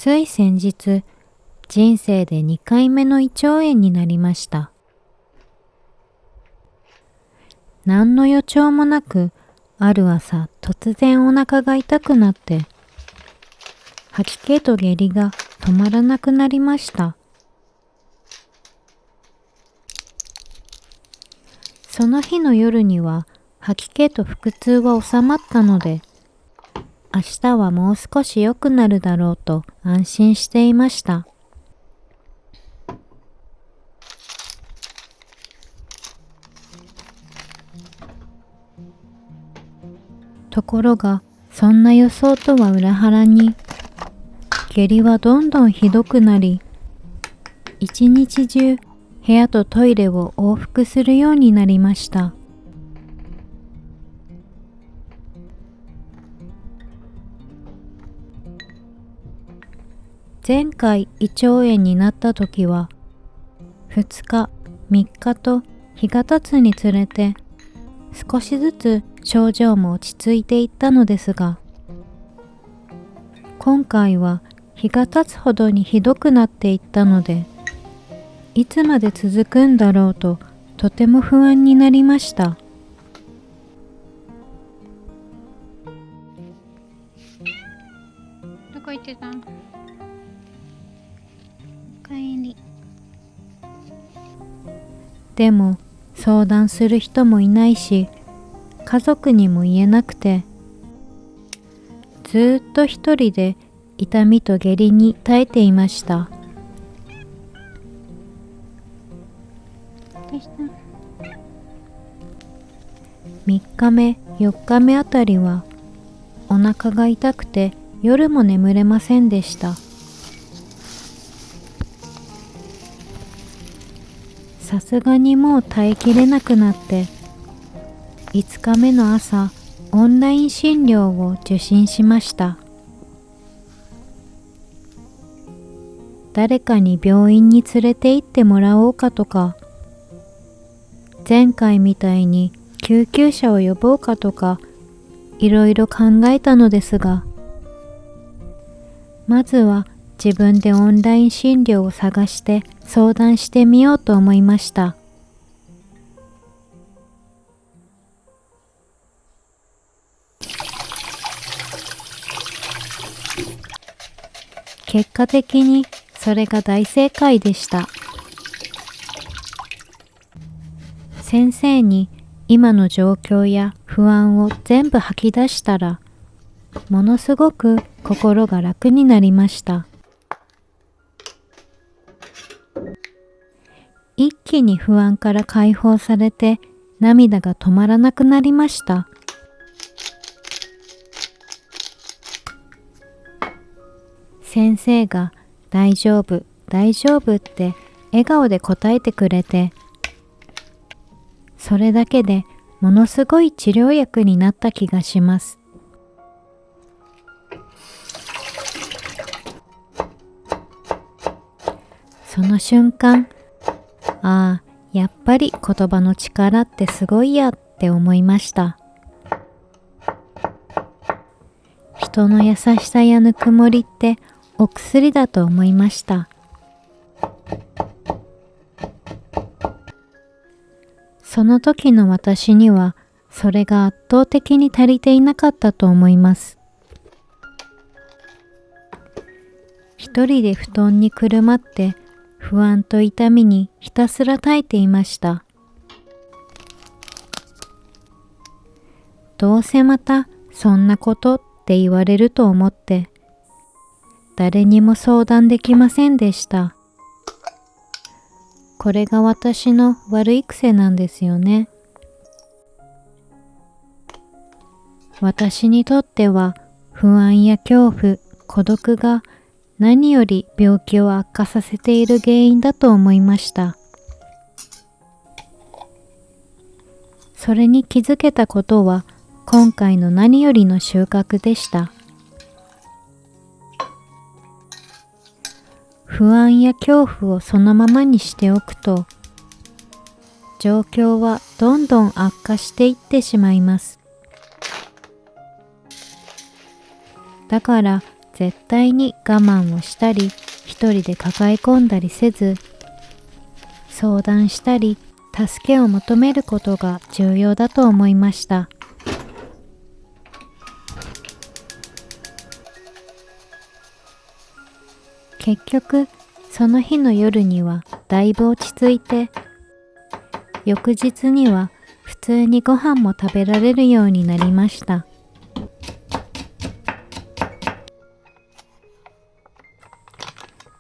つい先日、人生で2回目の胃腸炎になりました。何の予兆もなく、ある朝突然お腹が痛くなって、吐き気と下痢が止まらなくなりました。その日の夜には吐き気と腹痛は収まったので、明日はもう少し良くなるだろうと安心していました。ところが、そんな予想とは裏腹に、下痢はどんどんひどくなり、一日中部屋とトイレを往復するようになりました。前回胃腸炎になった時は、2日、3日と日が経つにつれて、少しずつ症状も落ち着いていったのですが、今回は日が経つほどにひどくなっていったので、いつまで続くんだろうととても不安になりました。どこ行ってたん？帰り。でも相談する人もいないし、家族にも言えなくて、ずっと一人で痛みと下痢に耐えていました。3日目、4日目あたりはお腹が痛くて夜も眠れませんでした。さすがにもう耐えきれなくなって、5日目の朝、オンライン診療を受診しました。誰かに病院に連れて行ってもらおうかとか、前回みたいに救急車を呼ぼうかとか、いろいろ考えたのですが、まずは自分でオンライン診療を探して相談してみようと思いました。結果的にそれが大正解でした。先生に今の状況や不安を全部吐き出したら、ものすごく心が楽になりました。一気に不安から解放されて、涙が止まらなくなりました。先生が大丈夫、大丈夫って笑顔で答えてくれて、それだけでものすごい治療薬になった気がします。その瞬間、ああ、やっぱり言葉の力ってすごいやって思いました。人の優しさやぬくもりってお薬だと思いました。その時の私にはそれが圧倒的に足りていなかったと思います。一人で布団にくるまって不安と痛みにひたすら耐えていました。どうせまたそんなことって言われると思って誰にも相談できませんでした。これが私の悪い癖なんですよね。私にとっては不安や恐怖、孤独が何より病気を悪化させている原因だと思いました。それに気づけたことは今回の何よりの収穫でした。不安や恐怖をそのままにしておくと、状況はどんどん悪化していってしまいます。だから絶対に我慢をしたり、一人で抱え込んだりせず、相談したり、助けを求めることが重要だと思いました。結局、その日の夜にはだいぶ落ち着いて、翌日には普通にご飯も食べられるようになりました。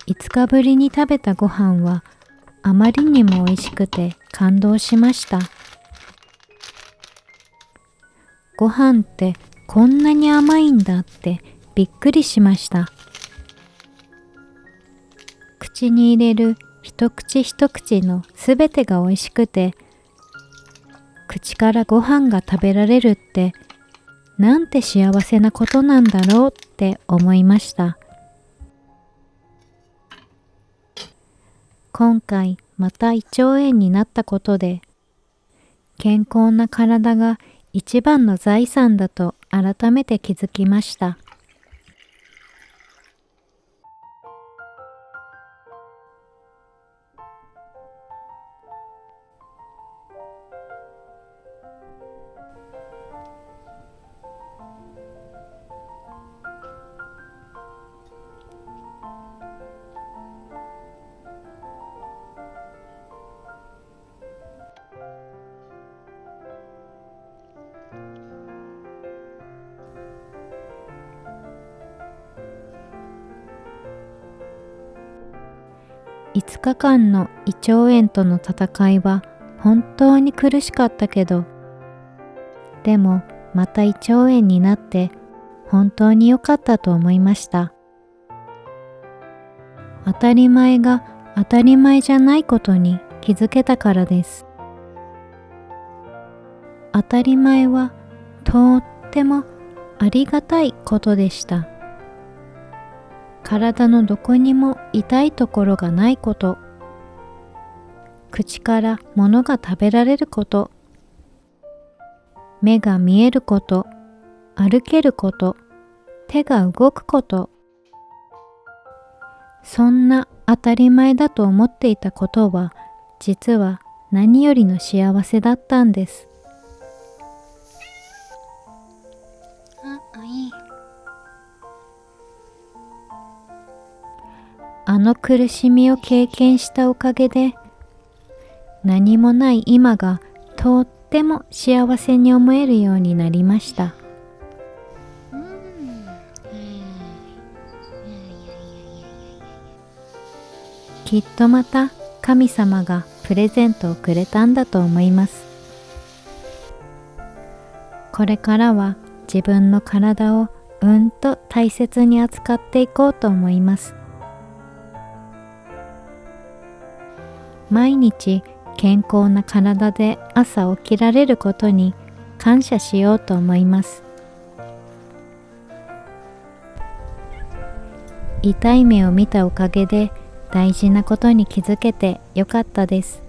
5日ぶりに食べたご飯はあまりにも美味しくて感動しました。ご飯ってこんなに甘いんだってびっくりしました。口に入れる一口一口のすべてが美味しくて、口からご飯が食べられるってなんて幸せなことなんだろうって思いました。今回また胃腸炎になったことで、健康な体が一番の財産だと改めて気づきました。5日間の胃腸炎との戦いは本当に苦しかったけど、でもまた胃腸炎になって本当に良かったと思いました。当たり前が当たり前じゃないことに気づけたからです。当たり前はとってもありがたいことでした。体のどこにも痛いところがないこと、口から物が食べられること、目が見えること、歩けること、手が動くこと、そんな当たり前だと思っていたことは、実は何よりの幸せだったんです。いい。あの苦しみを経験したおかげで、何もない今がとっても幸せに思えるようになりました。きっとまた神様がプレゼントをくれたんだと思います。これからは自分の体をうんと大切に扱っていこうと思います。毎日健康な体で朝起きられることに感謝しようと思います。痛い目を見たおかげで大事なことに気づけてよかったです。